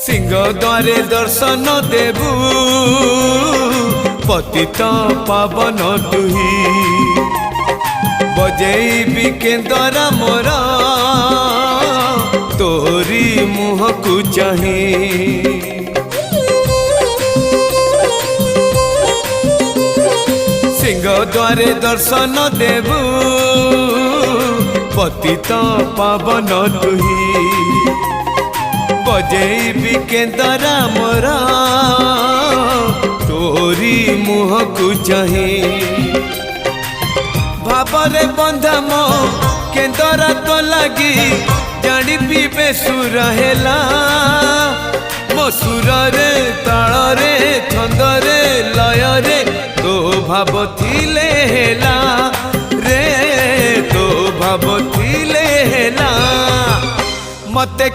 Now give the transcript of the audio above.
सिंह द्वारे दर्शन देबू पतित पावन तुही बजेबी केंदरा मोर तोरी मुह को चाही सिंह द्वारे दर्शन देबू पतित पावन तुही बजेबी केंदरा मोर तोरी मुह को चाही भावरे बंधा मो केंदरा तो लगी जानी पीबे सुर हेला मो सुर रे ताल रे छंद रे लय रे तो भाव थिले हेला रे तो भाव थिले हेला मते